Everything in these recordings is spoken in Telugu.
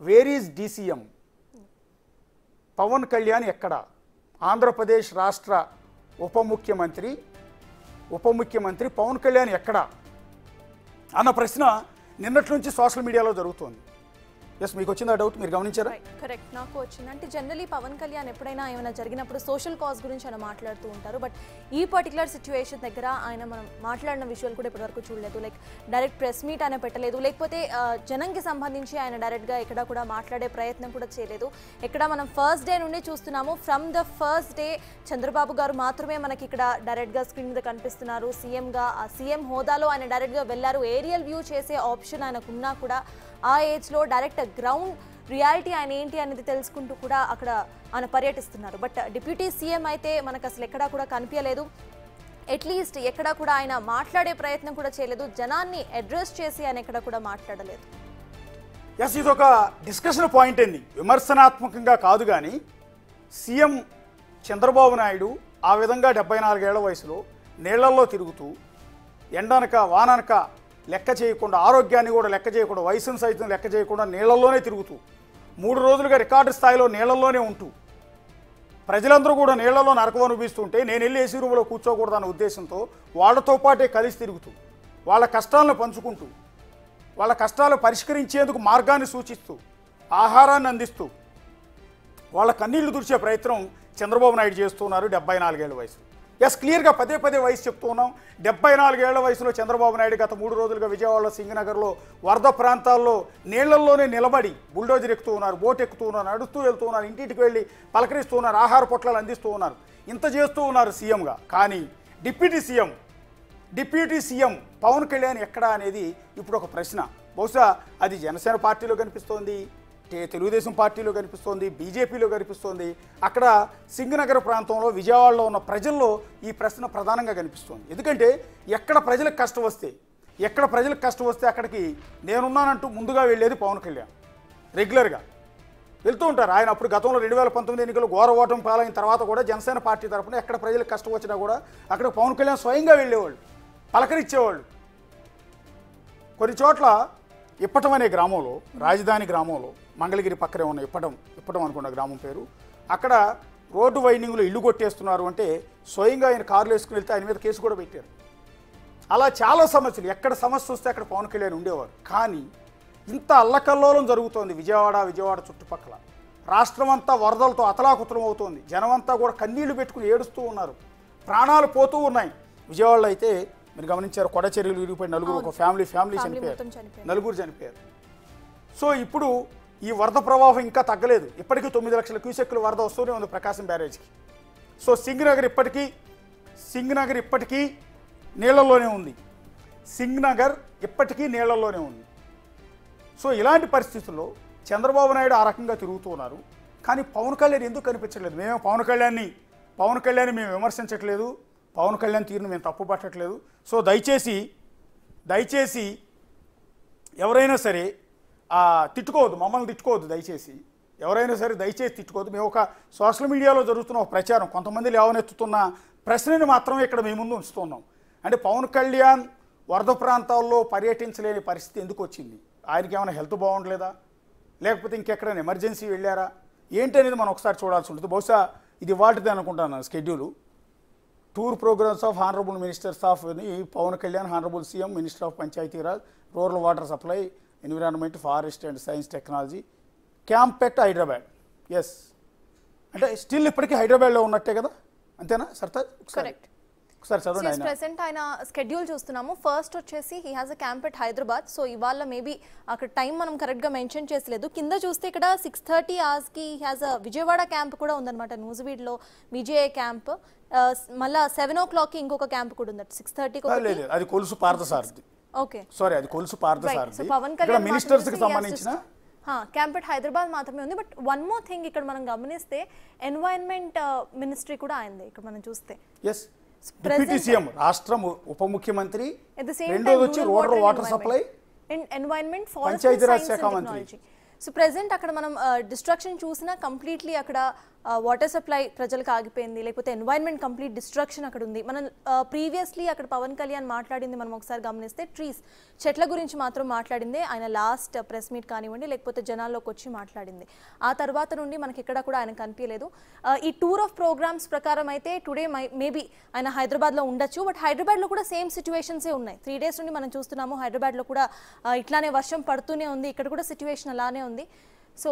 Wear is DCM? Pawan Kalyan ఎక్కడ? ఆంధ్రప్రదేశ్ రాష్ట్ర ఉప ముఖ్యమంత్రి పవన్ కళ్యాణ్ ఎక్కడ అన్న ప్రశ్న నిన్నటి నుంచి సోషల్ మీడియాలో జరుగుతోంది. ఎస్, మీకు వచ్చింది ఆ డౌట్? మీరు గమనించారా? కరెక్ట్, నాకు వచ్చింది. అంటే జనరలీ పవన్ కళ్యాణ్ ఎప్పుడైనా ఏమైనా జరిగినప్పుడు సోషల్ కాజ్ గురించి ఆయన మాట్లాడుతూ ఉంటారు. బట్ ఈ పర్టికులర్ సిచ్యువేషన్ దగ్గర ఆయన మనం మాట్లాడిన విషయాలు కూడా ఇప్పటివరకు చూడలేదు. లైక్ డైరెక్ట్ ప్రెస్ మీట్ ఆయన పెట్టలేదు, లేకపోతే జనంకి సంబంధించి ఆయన డైరెక్ట్గా ఎక్కడ కూడా మాట్లాడే ప్రయత్నం కూడా చేయలేదు. ఎక్కడ మనం ఫస్ట్ డే నుండి చూస్తున్నాము. From the first day Chandrababu గారు మాత్రమే మనకి ఇక్కడ డైరెక్ట్గా స్క్రీన్ మీద కనిపిస్తున్నారు. సీఎంగా ఆ సీఎం హోదాలో ఆయన డైరెక్ట్గా వెళ్ళారు. ఏరియల్ వ్యూ చేసే ఆప్షన్ ఆయనకున్నా కూడా ఆ ఏజ్లో డైరెక్ట్ గ్రౌండ్ రియాలిటీ ఆయన ఏంటి అనేది తెలుసుకుంటూ కూడా అక్కడ ఆయన పర్యటిస్తున్నారు. బట్ డిప్యూటీ సీఎం అయితే మనకు అసలు ఎక్కడా కూడా కనిపించలేదు. అట్లీస్ట్ ఎక్కడా కూడా ఆయన మాట్లాడే ప్రయత్నం కూడా చేయలేదు. జనాన్ని అడ్రస్ చేసి ఆయన ఎక్కడ కూడా మాట్లాడలేదు. ఎస్, ఇది ఒక డిస్కషన్ పాయింట్ అండి. విమర్శనాత్మకంగా కాదు, కానీ సీఎం చంద్రబాబు నాయుడు ఆ విధంగా 74 ఏళ్ల వయసులో నీళ్లలో తిరుగుతూ ఎండనక వాననక లెక్క చేయకుండా, ఆరోగ్యాన్ని కూడా లెక్క చేయకుండా, వయసును సైతం లెక్క చేయకుండా నీళ్లలోనే తిరుగుతూ 3 రోజులుగా రికార్డు స్థాయిలో నీళ్లలోనే ఉంటూ ప్రజలందరూ కూడా నీళ్లలో నరకం అనుభవిస్తుంటే నేను వెళ్ళి ఏసీ రూమ్లో కూర్చోకూడదన్న ఉద్దేశంతో వాళ్ళతో పాటే కలిసి తిరుగుతూ వాళ్ళ కష్టాలను పంచుకుంటూ వాళ్ళ కష్టాలు పరిష్కరించేందుకు మార్గాన్ని సూచిస్తూ ఆహారాన్ని అందిస్తూ వాళ్ళ కన్నీళ్లు తుడిచే ప్రయత్నం చంద్రబాబు నాయుడు చేస్తున్నారు 74 ఏళ్ల వయసు. ఎస్, క్లియర్గా పదే వయసు చెప్తూ ఉన్నాం. 74 ఏళ్ల వయసులో చంద్రబాబు నాయుడు గత 3 రోజులుగా విజయవాడలో సింగనగర్లో వరద ప్రాంతాల్లో నీళ్లల్లోనే నిలబడి బుల్డోజర్ ఎక్కుతూ ఉన్నారు, బోట్ ఎక్కుతూ ఉన్నారు, నడుస్తూ వెళ్తూ ఉన్నారు, ఇంటింటికి వెళ్ళి పలకరిస్తూ ఉన్నారు, ఆహార పొట్లాలు అందిస్తూ ఉన్నారు. ఇంత చేస్తూ ఉన్నారు సీఎంగా. కానీ డిప్యూటీ సీఎం పవన్ కళ్యాణ్ ఎక్కడా అనేది ఇప్పుడు ఒక ప్రశ్న. బహుశా అది జనసేన పార్టీలో కనిపిస్తోంది, తెలుగుదేశం పార్టీలో కనిపిస్తోంది, బీజేపీలో కనిపిస్తోంది. అక్కడ సింగనగర్ ప్రాంతంలో విజయవాడలో ఉన్న ప్రజల్లో ఈ ప్రశ్న ప్రధానంగా కనిపిస్తోంది. ఎందుకంటే ఎక్కడ ప్రజలకు కష్టం వస్తే అక్కడికి నేనున్నానంటూ ముందుగా వెళ్ళేది పవన్ కళ్యాణ్. రెగ్యులర్గా వెళ్తూ ఉంటారు ఆయన. అప్పుడు గతంలో 2019 ఎన్నికలు ఘోర ఓటమి పాలైన తర్వాత కూడా జనసేన పార్టీ తరఫున ఎక్కడ ప్రజలకు కష్టం వచ్చినా కూడా అక్కడ పవన్ కళ్యాణ్ స్వయంగా వెళ్ళేవాళ్ళు, పలకరించేవాళ్ళు. కొన్ని చోట్ల ఇప్పటం అనే గ్రామంలో, రాజధాని గ్రామంలో, మంగళగిరి పక్కనే ఉన్న ఇప్పటం అనుకున్న గ్రామం పేరు, అక్కడ రోడ్డు వైండింగ్లో ఇల్లు కొట్టేస్తున్నారు అంటే స్వయంగా ఆయన కార్లు వేసుకుని వెళ్తే ఆయన మీద కేసు కూడా పెట్టారు. అలా చాలా సమస్యలు, ఎక్కడ సమస్య వస్తే అక్కడ పవన్ కళ్యాణ్ ఉండేవారు. కానీ ఇంత అల్లకల్లోలం జరుగుతోంది విజయవాడ చుట్టుపక్కల. రాష్ట్రం అంతా వరదలతో అతలాకుతలం అవుతోంది. జనమంతా కూడా కన్నీళ్లు పెట్టుకుని ఏడుస్తూ ఉన్నారు, ప్రాణాలు పోతూ ఉన్నాయి. విజయవాడలో అయితే మీరు గమనించారు, కొడచెరువులు విరిగిపోయి ఒక ఫ్యామిలీ చనిపోయారు, 4 చనిపోయారు. సో ఇప్పుడు ఈ వరద ప్రవాహం ఇంకా తగ్గలేదు. ఇప్పటికీ 9 లక్షల క్యూసెక్కుల వరద వస్తూనే ఉంది ప్రకాశం బ్యారేజ్కి. సో సింగనగర్ ఇప్పటికీ నీళ్లలోనే ఉంది. సో ఇలాంటి పరిస్థితుల్లో చంద్రబాబు నాయుడు ఆ రకంగా తిరుగుతూ ఉన్నారు. కానీ పవన్ కళ్యాణ్ ఎందుకు కనిపించట్లేదు? మేమే పవన్ కళ్యాణ్ని మేము విమర్శించట్లేదు, పవన్ కళ్యాణ్ తీరును మేము తప్పు పట్టట్లేదు. సో దయచేసి ఎవరైనా సరే మమ్మల్ని తిట్టుకోవద్దు. ఎవరైనా సరే దయచేసి తిట్టుకోవద్దు. మేము ఒక సోషల్ మీడియాలో జరుగుతున్న ఒక ప్రచారం, కొంతమంది లేవనెత్తుతున్న ప్రశ్నని మాత్రమే ఇక్కడ మేము ముందు ఉంచుతున్నాం. అంటే పవన్ కళ్యాణ్ వరద ప్రాంతాల్లో పర్యటించలేని పరిస్థితి ఎందుకు వచ్చింది? ఆయనకి ఏమైనా హెల్త్ బాగుండలేదా, లేకపోతే ఇంకెక్కడైనా ఎమర్జెన్సీ వెళ్ళారా ఏంటి అనేది మనం ఒకసారి చూడాల్సి ఉంటుంది. బహుశా ఇది వాటిదే అనుకుంటాను schedule. Tour programmes of honourable ministers of Pawan Kalyan, honourable CM, minister of Panchayati Raj, rural water supply, environment, forest and science technology, camp పెట్ హైదరాబాద్. ఎస్, అంటే స్టిల్ ఇప్పటికీ హైదరాబాద్లో ఉన్నట్టే కదా, అంతేనా సర్తాజ్? కరెక్ట్. ప్రెసెంట్ ఆయన స్కెడ్యూల్ చూస్తున్నాము. ఫస్ట్ వచ్చేసి he has a camp at Hyderabad. So ఇవాళ మేబీ అక్కడ టైం మనం కరెక్ట్గా మెన్షన్ చేసలేదు. కింద చూస్తే ఇక్కడ 6:30 hours-కి he has a Vijayawada camp కూడా ఉందన్నమాట. న్యూజివీడ్లో విజయ క్యాంప్. మళ్ళీ 7 o'clock-కి ఇంకొక క్యాంప్ కూడా ఉంది. 6:30 అది కొలుసు పార్థసారథి. ఓకే, సారీ, అది కొలుసు పార్థసారథి. పవన్ కళ్యాణ్ మినిస్టర్స్కి సంబంధించిన క్యాంప్ ఎట్ హైదరాబాద్ మాత్రమే ఉంది. బట్ వన్ మోర్ థింగ్ ఇక్కడ మనం గమనిస్తే ఎన్వైరన్మెంట్ మినిస్ట్రీ కూడా అయింది ఇక్కడ మనం చూస్తే. ఎస్, డిప్యూటీ సీఎం రాష్ట్రం ఉప ముఖ్యమంత్రి, రెండోది వచ్చి rural water supply, environment, Panchayati Raj శాఖ మంత్రి. సో ప్రెసెంట్ అక్కడ మనం డిస్ట్రక్షన్ చూసినా కంప్లీట్లీ అక్కడ వాటర్ సప్లై ప్రజలకు ఆగిపోయింది, లేకపోతే ఎన్వైరన్మెంట్ కంప్లీట్ డిస్ట్రక్షన్ అక్కడ ఉంది. మనం ప్రీవియస్లీ అక్కడ పవన్ కళ్యాణ్ మాట్లాడింది మనం ఒకసారి గమనిస్తే చెట్ల గురించి మాత్రం మాట్లాడింది ఆయన లాస్ట్ ప్రెస్ మీట్ కానివ్వండి, లేకపోతే జనాల్లోకి వచ్చి మాట్లాడింది. ఆ తర్వాత నుండి మనకి ఎక్కడ కూడా ఆయన కనిపించలేదు. ఈ టూర్ ఆఫ్ ప్రోగ్రామ్స్ ప్రకారం అయితే టుడే మేబీ ఆయన హైదరాబాద్లో ఉండొచ్చు, బట్ హైదరాబాద్లో కూడా సేమ్ సిచ్యువేషన్సే ఉన్నాయి. 3 days నుండి మనం చూస్తున్నాము హైదరాబాద్లో కూడా ఇట్లానే వర్షం పడుతూనే ఉంది, ఇక్కడ కూడా సిచ్యువేషన్ అలానే ఉంది. సో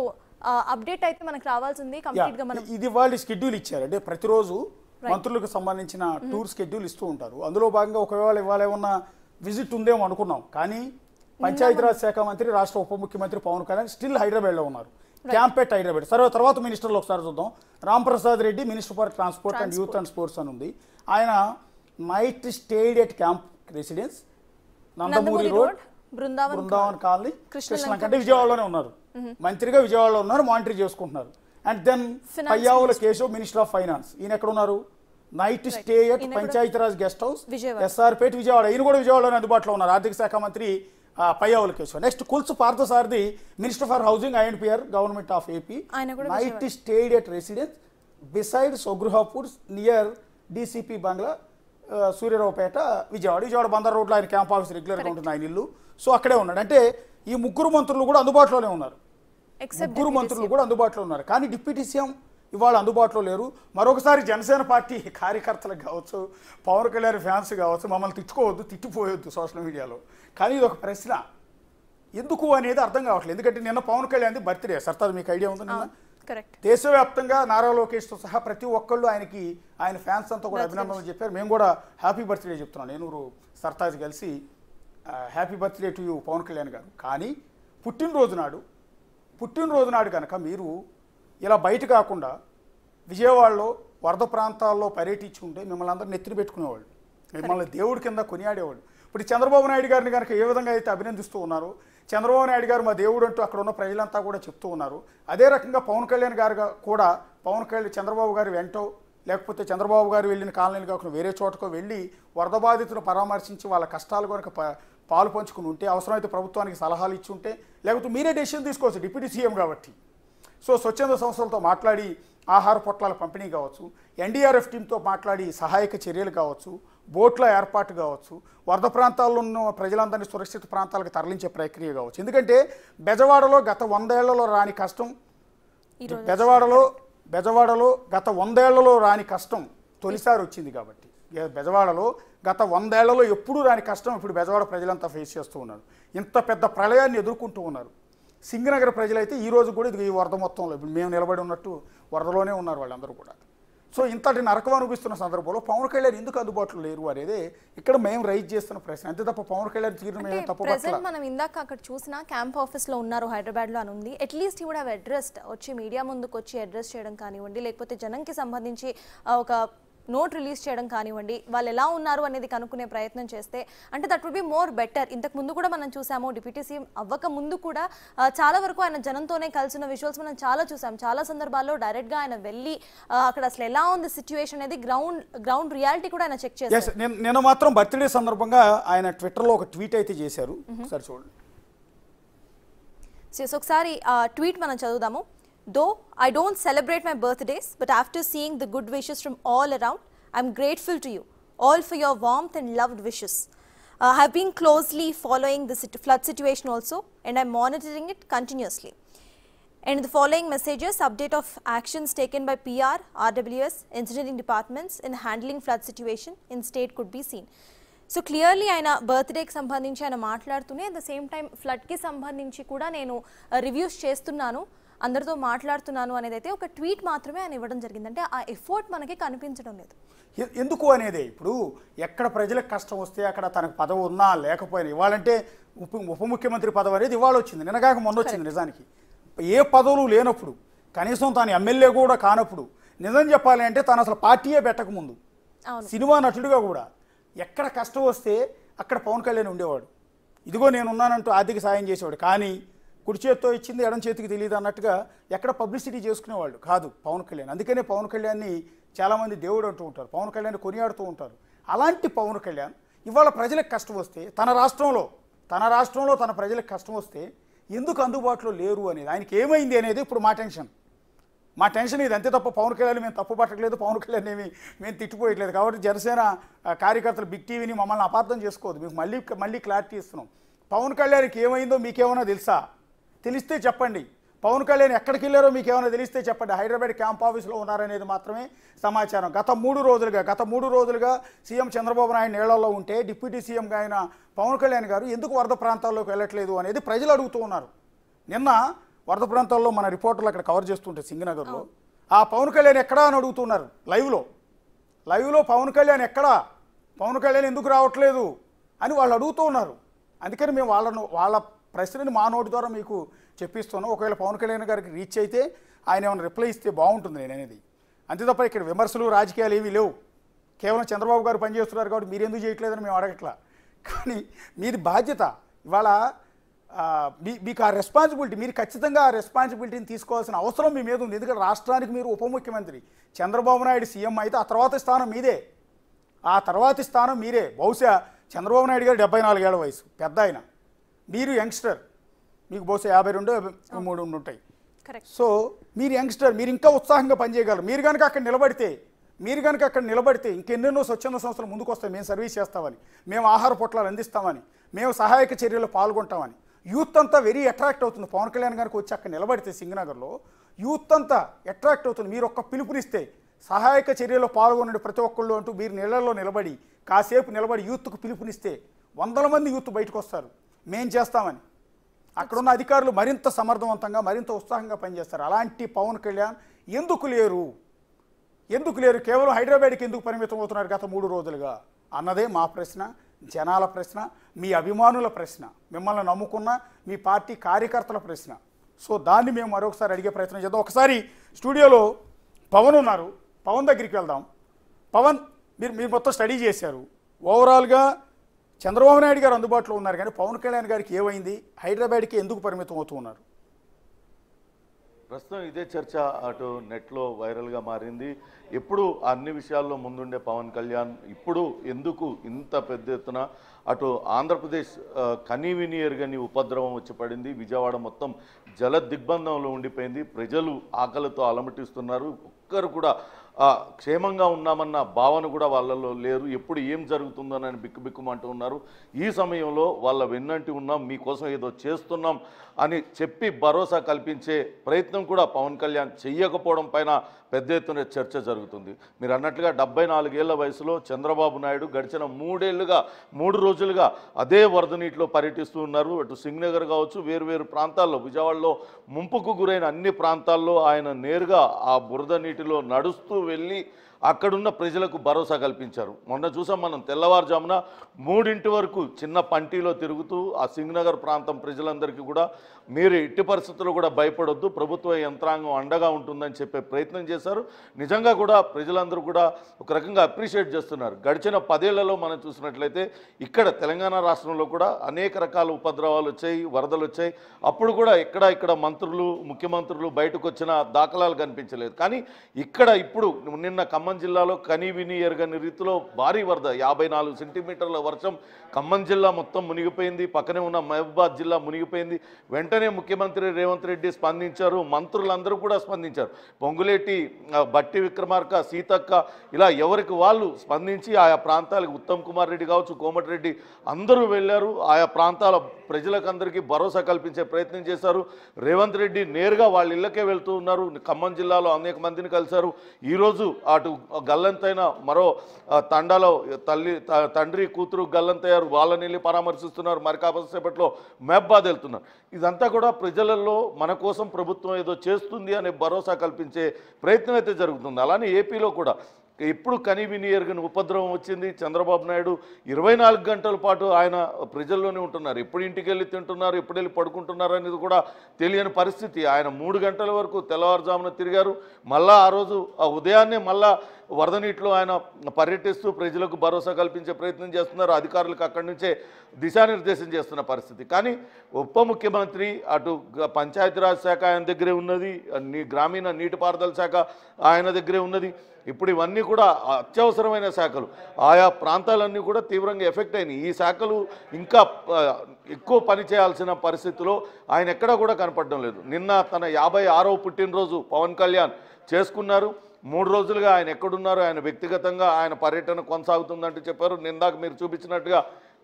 అప్డేట్ అయితే మనకు రావాల్సింది కంప్లీట్ గా. మనం ఇది వాళ్ళు షెడ్యూల్ ఇచ్చారు, అంటే ప్రతిరోజు మంత్రులకు సంబంధించిన టూర్ షెడ్యూల్ ఇస్తూ ఉంటారు. అందులో భాగంగా ఒకవేళ ఇవాళ ఏమన్నా విజిట్ ఉందేమో అనుకున్నాం, కానీ పంచాయతీరాజ్ శాఖ మంత్రి రాష్ట్ర ఉప ముఖ్యమంత్రి పవన్ కళ్యాణ్ స్టిల్ హైదరాబాద్లో ఉన్నారు. Camp at Hyderabad. సరే, తర్వాత మినిస్టర్లు ఒకసారి చూద్దాం. Ramprasad Reddy minister for transport and youth and sports అని ఉంది. ఆయన night stayed at camp residence, Nandamuri road, Brindavan colony, Krishnalanka, అంటే విజయవాడలోనే ఉన్నారు. మంత్రిగా విజయవాడలో ఉన్నారు, మానిటర్ చేసుకుంటున్నారు. And then Payyavula Keshav minister of finance, ఈయన ఎక్కడ ఉన్నారు? Night stay at Panchayati Raj guest house, S R Pet, Vijayawada. ఈయన కూడా విజయవాడలోనే అందుబాటులో ఉన్నారు, ఆర్థిక శాఖ మంత్రి Payyavula Keshav. Next Kolusu Parthasarathy minister for housing I N P R government of AP, night stayed at residence beside సొగృహపూర్ నియర్ డిసిపి బంగ్లా, సూర్యరావుపేట, విజయవాడ బందర్ రోడ్లో ఆయన క్యాంప్ ఆఫీస్ రెగ్యులర్గా ఉంటుంది, ఆయన ఇల్లు. సో అక్కడే ఉన్నాడు. అంటే ఈ ముగ్గురు మంత్రులు కూడా అందుబాటులోనే ఉన్నారు, కానీ డిప్యూటీ సీఎం ఇవాళ అందుబాటులో లేరు. మరొకసారి జనసేన పార్టీ కార్యకర్తలకు కావచ్చు, పవన్ కళ్యాణ్ ఫ్యాన్స్ కావచ్చు, మమ్మల్ని తిట్టుకోవద్దు, తిట్టిపోయొద్దు సోషల్ మీడియాలో. కానీ ఇది ఒక ప్రశ్న, ఎందుకు అనేది అర్థం కావట్లేదు. ఎందుకంటే నిన్న పవన్ కళ్యాణ్ బర్త్డే, సర్తాజ్ మీకు ఐడియా ఉంది? నిన్న దేశవ్యాప్తంగా నారా లోకేష్తో సహా ప్రతి ఒక్కళ్ళు ఆయన ఫ్యాన్స్ అంతా కూడా అభినందనలు చెప్పారు. మేము కూడా హ్యాపీ బర్త్డే చెప్తున్నాం, నేను సర్తాజ్ కలిసి happy birthday to you Pawan Kalyan గారు. కానీ పుట్టినరోజు నాడు కనుక మీరు ఇలా బయట కాకుండా విజయవాడలో వరద ప్రాంతాల్లో పర్యటించి ఉంటే మిమ్మల్ని అందరూ నెత్తిన పెట్టుకునేవాళ్ళు, మిమ్మల్ని దేవుడి కింద కొనియాడేవాళ్ళు. ఇప్పుడు చంద్రబాబు నాయుడు గారిని కనుక ఏ విధంగా అయితే అభినందిస్తూ ఉన్నారో, చంద్రబాబు నాయుడు గారు మా దేవుడు అంటూ అక్కడ ఉన్న ప్రజలంతా కూడా చెప్తూ ఉన్నారు. అదే రకంగా పవన్ కళ్యాణ్ గారు కూడా చంద్రబాబు గారు వెంటో, లేకపోతే చంద్రబాబు గారు వెళ్ళిన కాలనీలు కాకుండా వేరే చోటకో వెళ్ళి వరద బాధితులను పరామర్శించి వాళ్ళ కష్టాలు కనుక పాలు పంచుకుని ఉంటే, అవసరమైతే ప్రభుత్వానికి సలహాలు ఇచ్చి ఉంటే, లేకపోతే మీరే డెసిషన్ తీసుకోవచ్చు డిప్యూటీ సీఎం కాబట్టి. సో స్వచ్ఛంద సంస్థలతో మాట్లాడి ఆహార పొట్లాల పంపిణీ కావచ్చు, ఎన్డీఆర్ఎఫ్ టీంతో మాట్లాడి సహాయక చర్యలు కావచ్చు, బోట్ల ఏర్పాటు కావచ్చు, వరద ప్రాంతాల్లో ఉన్న ప్రజలందరినీ సురక్షిత ప్రాంతాలకు తరలించే ప్రక్రియ కావచ్చు. ఎందుకంటే బెజవాడలో గత 100 ఏళ్లలో రాని కష్టం, బెజవాడలో గత 100 ఏళ్లలో రాని కష్టం తొలిసారి వచ్చింది. కాబట్టి బెజవాడలో గత 100 ఏళ్లలో ఎప్పుడూ రాని కష్టం ఇప్పుడు బెజవాడ ప్రజలంతా ఫేస్ చేస్తూ ఉన్నారు. ఇంత పెద్ద ప్రళయాన్ని ఎదుర్కొంటూ ఉన్నారు. సింగనగర్ ప్రజలైతే ఈ రోజు కూడా ఈ వరద మొత్తంలో ఇప్పుడు మేము నిలబడి ఉన్నట్టు వరదలోనే ఉన్నారు వాళ్ళందరూ కూడా. సో ఇంతటి నరకం అనిపిస్తున్న సందర్భంలో పవన్ కళ్యాణ్ ఎందుకు అందుబాటులో లేరు అనేది ఇక్కడ మేము రైజ్ చేస్తున్న ప్రశ్న. అంతే తప్ప పవన్ కళ్యాణ్ తీరును మేము తప్ప. మనం ఇందాక అక్కడ చూసిన క్యాంప్ ఆఫీస్లో ఉన్నారు హైదరాబాద్లో అని ఉంది. అట్లీస్ట్ ఈ వుడ్ హ్యావ్ అడ్రస్డ్, వచ్చి మీడియా ముందుకు వచ్చి అడ్రస్ చేయడం కానివ్వండి, లేకపోతే జనంకి సంబంధించి ఒక నోట్ రిలీజ్ చేయడం కానివ్వండి, వాళ్ళు ఎలా ఉన్నారు అనేది కనుక్కునే ప్రయత్నం చేస్తే అంటే that would be more better. ఇంతకు ముందు కూడా మనం చూసాము, డిప్యూటీ సీఎం అవ్వక ముందు కూడా చాలా వరకు ఆయన జనంతోనే కలిసిన విజువల్స్ మనం చాలా చూసాం. చాలా సందర్భాల్లో డైరెక్ట్గా ఆయన వెళ్ళి అక్కడ అసలు ఎలా ఉంది సిచ్యువేషన్ అనేది గ్రౌండ్ రియాలిటీ కూడా ఆయన చెక్ చేశారు. నేను మాత్రం బర్త్డే సందర్భంగా ఆయన ట్విట్టర్లో ఒక ట్వీట్ అయితే చేశారు, ఒకసారి చూడండి. ఒకసారి ఆ ట్వీట్ మనం చదువుదాము. Though I don't celebrate my birthdays, but after seeing the good wishes from all around, I'm grateful to you all for your warmth and loved wishes. I have been closely following the flood situation also, and I'm monitoring it continuously. And the following messages, update of actions taken by PR, RWS, engineering departments in handling flood situation in state could be seen. So clearly ఆయన బర్త్డేకి సంబంధించి ఆయన మాట్లాడుతూనే అట్ ద సేమ్ టైం ఫ్లడ్కి సంబంధించి కూడా నేను రివ్యూస్ చేస్తున్నాను, అందరితో మాట్లాడుతున్నాను అనేది అయితే ఒక ట్వీట్ మాత్రమే ఆయన ఇవ్వడం జరిగింది. అంటే ఆ ఎఫర్ట్ మనకి కనిపించడం లేదు. ఎందుకు అనేది ఇప్పుడు ఎక్కడ ప్రజలకు కష్టం వస్తే అక్కడ తనకు పదవి ఉన్నా లేకపోయినా, ఇవాళంటే ఉప ముఖ్యమంత్రి పదవి అనేది ఇవాళ వచ్చింది, నిన్నగాక మొన్న వచ్చింది. నిజానికి ఏ పదవులు లేనప్పుడు, కనీసం తాను ఎమ్మెల్యే కూడా కానప్పుడు, నిజం చెప్పాలి అంటే తను అసలు పార్టీయే పెట్టకముందు సినిమా నటుడిగా కూడా ఎక్కడ కష్టం వస్తే అక్కడ పవన్ కళ్యాణ్ ఉండేవాడు. ఇదిగో నేనున్నానంటూ ఆర్థిక సాయం చేసేవాడు. కానీ కుడి చేతితో ఇచ్చింది ఎడం చేతికి తెలియదు అన్నట్టుగా ఎక్కడ పబ్లిసిటీ చేసుకునేవాళ్ళు కాదు పవన్ కళ్యాణ్. అందుకనే పవన్ కళ్యాణ్ని చాలామంది దేవుడు అంటూ ఉంటారు, పవన్ కళ్యాణ్ కొనియాడుతూ ఉంటారు. అలాంటి పవన్ కళ్యాణ్ ఇవాళ ప్రజలకు కష్టం వస్తే, తన రాష్ట్రంలో తన ప్రజలకు కష్టం వస్తే ఎందుకు అందుబాటులో లేరు అనేది, ఆయనకి ఏమైంది అనేది ఇప్పుడు మా టెన్షన్ ఇది అంతే తప్ప పవన్ కళ్యాణ్ మేము తప్పు పట్టట్లేదు, పవన్ కళ్యాణ్ మేము తిట్టిపోయట్లేదు. కాబట్టి జనసేన కార్యకర్తలు బిగ్ టీవీని మమ్మల్ని అపార్థం చేసుకోవద్దు, మీకు మళ్ళీ క్లారిటీ ఇస్తున్నాం. పవన్ కళ్యాణ్కి ఏమైందో మీకేమైనా తెలుసా? తెలిస్తే చెప్పండి. పవన్ కళ్యాణ్ ఎక్కడికి వెళ్ళారో మీకు ఏమైనా తెలిస్తే చెప్పండి. హైదరాబాద్ క్యాంప్ ఆఫీస్లో ఉన్నారనేది మాత్రమే సమాచారం. గత మూడు రోజులుగా సీఎం చంద్రబాబు నాయుడు నీళ్లలో ఉంటే డిప్యూటీ సీఎంగా ఆయన పవన్ కళ్యాణ్ గారు ఎందుకు వరద ప్రాంతాల్లోకి వెళ్ళట్లేదు అనేది ప్రజలు అడుగుతూ ఉన్నారు. నిన్న వరద ప్రాంతాల్లో మన రిపోర్టర్లు అక్కడ కవర్ చేస్తుంటే సింగనగర్లో ఆ పవన్ కళ్యాణ్ ఎక్కడా అని అడుగుతున్నారు. లైవ్లో పవన్ కళ్యాణ్ ఎక్కడా, పవన్ కళ్యాణ్ ఎందుకు రావట్లేదు అని వాళ్ళు అడుగుతూ ఉన్నారు. అందుకని మేము వాళ్ళ ప్రశ్నని మా నోటి ద్వారా మీకు చెప్పిస్తున్నాం. ఒకవేళ పవన్ కళ్యాణ్ గారికి రీచ్ అయితే ఆయన ఏమైనా రిప్లై ఇస్తే బాగుంటుంది నేను అనేది. అంతే తప్ప ఇక్కడ విమర్శలు రాజకీయాలు ఏమీ లేవు. కేవలం చంద్రబాబు గారు పనిచేస్తున్నారు కాబట్టి మీరు ఎందుకు చేయట్లేదని మేము అడగట్లా. కానీ మీది బాధ్యత. ఇవాళ మీకు ఆ రెస్పాన్సిబిలిటీ, మీరు ఖచ్చితంగా ఆ రెస్పాన్సిబిలిటీని తీసుకోవాల్సిన అవసరం మీ మీద ఉంది. ఎందుకంటే రాష్ట్రానికి మీరు ఉప ముఖ్యమంత్రి, చంద్రబాబు నాయుడు సీఎం అయితే ఆ తర్వాతి స్థానం మీరే. బహుశా చంద్రబాబు నాయుడు గారు 74 ఏళ్ల వయసు, పెద్ద ఆయన, మీరు యంగ్స్టర్, మీకు బహుశా 52-53 ఉంటాయి. సో మీరు యంగ్స్టర్, మీరు ఇంకా ఉత్సాహంగా పనిచేయగలరు. మీరు కనుక అక్కడ నిలబడితే ఇంకెన్నెన్నో స్వచ్ఛంద సంస్థలు ముందుకు వస్తాయి. మేము సర్వీస్ చేస్తామని, మేము ఆహార పొట్లాలు అందిస్తామని, మేము సహాయక చర్యల్లో పాల్గొంటామని. యూత్ అంతా వెరీ అట్రాక్ట్ అవుతుంది. పవన్ కళ్యాణ్ గారికి వచ్చి అక్కడ నిలబడితే సింగనగర్లో యూత్ అంతా అట్రాక్ట్ అవుతుంది. మీరు ఒక్క పిలుపునిస్తే సహాయక చర్యల్లో పాల్గొనండి ప్రతి ఒక్కళ్ళు అంటూ మీరు నీళ్లలో నిలబడి కాసేపు నిలబడి యూత్కు పిలుపునిస్తే 100 మంది యూత్ బయటకు వస్తారు మేం చేస్తామని. అక్కడున్న అధికారులు మరింత సమర్థవంతంగా మరింత ఉత్సాహంగా పనిచేస్తారు. అలాంటి పవన్ కళ్యాణ్ ఎందుకు లేరు? కేవలం హైదరాబాద్కి ఎందుకు పరిమితం అవుతున్నారు గత 3 రోజులుగా అన్నదే మా ప్రశ్న, జనాల ప్రశ్న, మీ అభిమానుల ప్రశ్న, మిమ్మల్ని నమ్ముకున్న మీ పార్టీ కార్యకర్తల ప్రశ్న. సో దాన్ని మేము మరొకసారి అడిగే ప్రయత్నం చేద్దాం. ఒకసారి స్టూడియోలో పవన్ ఉన్నారు, పవన్ దగ్గరికి వెళ్దాం. పవన్, మీరు మొత్తం స్టడీ చేశారు. ఓవరాల్గా చంద్రబాబు నాయుడు గారు అందుబాటులో ఉన్నారు, కానీ పవన్ కళ్యాణ్ గారికి ఏమైంది, హైదరాబాద్కి ఎందుకు పరిమితం అవుతూ ఉన్నారు? ప్రస్తుతం ఇదే చర్చ అటు నెట్లో వైరల్గా మారింది. ఎప్పుడు అన్ని విషయాల్లో ముందుండే పవన్ కళ్యాణ్ ఇప్పుడు ఎందుకు ఇంత పెద్ద ఎత్తున అటు ఆంధ్రప్రదేశ్ కనీవిని ఎరుగని ఉపద్రవం వచ్చి పడింది. విజయవాడ మొత్తం జల దిగ్బంధంలో ఉండిపోయింది. ప్రజలు ఆకలితో అలమటిస్తున్నారు. ఒక్కరు కూడా క్షేమంగా ఉన్నామన్న భావన కూడా వాళ్ళలో లేరు. ఎప్పుడు ఏం జరుగుతుందోనని బిక్కుబిక్కుమంటూ ఉన్నారు. ఈ సమయంలో వాళ్ళ వెన్నంటి ఉన్నాం, మీకోసం ఏదో చేస్తున్నాం అని చెప్పి భరోసా కల్పించే ప్రయత్నం కూడా పవన్ కళ్యాణ్ చెయ్యకపోవడం పైన పెద్ద ఎత్తున చర్చ జరుగుతుంది. మీరు అన్నట్లుగా 74 ఏళ్ల వయసులో చంద్రబాబు నాయుడు గడిచిన 3 రోజులుగా అదే వరద నీటిలో పర్యటిస్తూ ఉన్నారు. అటు సింగనగర్ కావచ్చు, వేరు ప్రాంతాల్లో, విజయవాడలో ముంపుకు గురైన అన్ని ప్రాంతాల్లో ఆయన నేరుగా ఆ బురద నీటిలో నడుస్తూ వెళ్ళి అక్కడున్న ప్రజలకు భరోసా కల్పించారు. మొన్న చూసాం మనం, తెల్లవారుజామున 3 వరకు చిన్న పంటీలో తిరుగుతూ ఆ సింగనగర్ ప్రాంతం ప్రజలందరికీ కూడా మీరు ఎట్టి పరిస్థితుల్లో కూడా భయపడొద్దు, ప్రభుత్వ యంత్రాంగం అండగా ఉంటుందని చెప్పే ప్రయత్నం చేశారు. నిజంగా కూడా ప్రజలందరూ కూడా ఒక రకంగా అప్రిషియేట్ చేస్తున్నారు. గడిచిన 10 ఏళ్లలో మనం చూసినట్లయితే ఇక్కడ తెలంగాణ రాష్ట్రంలో కూడా అనేక రకాల ఉపద్రవాలు వచ్చాయి, వరదలు వచ్చాయి. అప్పుడు కూడా ఇక్కడ మంత్రులు, ముఖ్యమంత్రులు బయటకు వచ్చిన దాఖలాలు కనిపించలేదు. కానీ ఇక్కడ ఇప్పుడు నిన్న ఖమ్మం జిల్లాలో కనీవిని ఎరగని రీతిలో భారీ వరద, 54 సెంటీమీటర్ల వర్షం, ఖమ్మం జిల్లా మొత్తం మునిగిపోయింది. పక్కనే ఉన్న మహబూబాద్ జిల్లా మునిగిపోయింది. వెంటనే ముఖ్యమంత్రి రేవంత్ రెడ్డి స్పందించారు, మంత్రులందరూ కూడా స్పందించారు. పొంగులేటి, బట్టి విక్రమార్క, సీతక్క, ఇలా ఎవరికి వాళ్ళు స్పందించి ఆయా ప్రాంతాలకు, ఉత్తమ్ కుమార్ రెడ్డి కావచ్చు, కోమటిరెడ్డి అందరూ వెళ్ళారు. ఆయా ప్రాంతాల ప్రజలకందరికీ భరోసా కల్పించే ప్రయత్నం చేశారు. రేవంత్ రెడ్డి నేరుగా వాళ్ళ ఇళ్ళకే వెళ్తూ ఉన్నారు. ఖమ్మం జిల్లాలో అనేక మందిని కలిశారు. ఈరోజు అటు గల్లంతైన మరో తండాలో తండ్రి కూతురు గల్లంతయ్యారు, వాళ్ళని వెళ్ళి పరామర్శిస్తున్నారు. మరి కాసేపట్లో మహబూబాద్ వెళ్తున్నారు. ఇదంతా కూడా ప్రజలలో మన కోసం ప్రభుత్వం ఏదో చేస్తుంది అనే భరోసా కల్పించే ప్రయత్నం అయితే జరుగుతుంది. అలానే ఏపీలో కూడా ఎప్పుడు కనీవిని ఎరుగని ఉపద్రవం వచ్చింది. చంద్రబాబు నాయుడు 24 గంటల పాటు ఆయన ప్రజల్లోనే ఉంటున్నారు. ఎప్పుడు ఇంటికి వెళ్ళి తింటున్నారు, ఎప్పుడు వెళ్ళి పడుకుంటున్నారు అనేది కూడా తెలియని పరిస్థితి. ఆయన 3 గంటల వరకు తెల్లవారుజామున తిరిగారు. మళ్ళా ఆ రోజు ఉదయాన్నే మళ్ళా వరద నీటిలో ఆయన పర్యటిస్తూ ప్రజలకు భరోసా కల్పించే ప్రయత్నం చేస్తున్నారు. అధికారులకు అక్కడి నుంచే దిశానిర్దేశం చేస్తున్న పరిస్థితి. కానీ ఉప ముఖ్యమంత్రి అటు పంచాయతీరాజ్ శాఖ ఆయన దగ్గరే ఉన్నది, గ్రామీణ నీటిపారుదల శాఖ ఆయన దగ్గరే ఉన్నది. ఇప్పుడు ఇవన్నీ కూడా అత్యవసరమైన శాఖలు, ఆయా ప్రాంతాలన్నీ కూడా తీవ్రంగా ఎఫెక్ట్ అయినాయి. ఈ శాఖలు ఇంకా ఎక్కువ పని చేయాల్సిన పరిస్థితిలో ఆయన ఎక్కడా కూడా కనపడడం లేదు. నిన్న తన 56వ పుట్టినరోజు పవన్ కళ్యాణ్ చేసుకున్నారు. 3 రోజులుగా ఆయన ఎక్కడున్నారు, ఆయన వ్యక్తిగతంగా ఆయన పర్యటన కొనసాగుతుందంటూ చెప్పారు. నిందాక మీరు చూపించినట్టుగా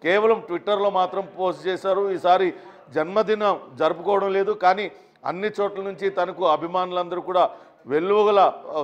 కేవలం ట్విట్టర్లో మాత్రం పోస్ట్ చేశారు. ఈసారి జన్మదినం జరుపుకోవడం లేదు, కానీ అన్ని చోట్ల నుంచి తనకు అభిమానులందరూ కూడా వెల్లువగల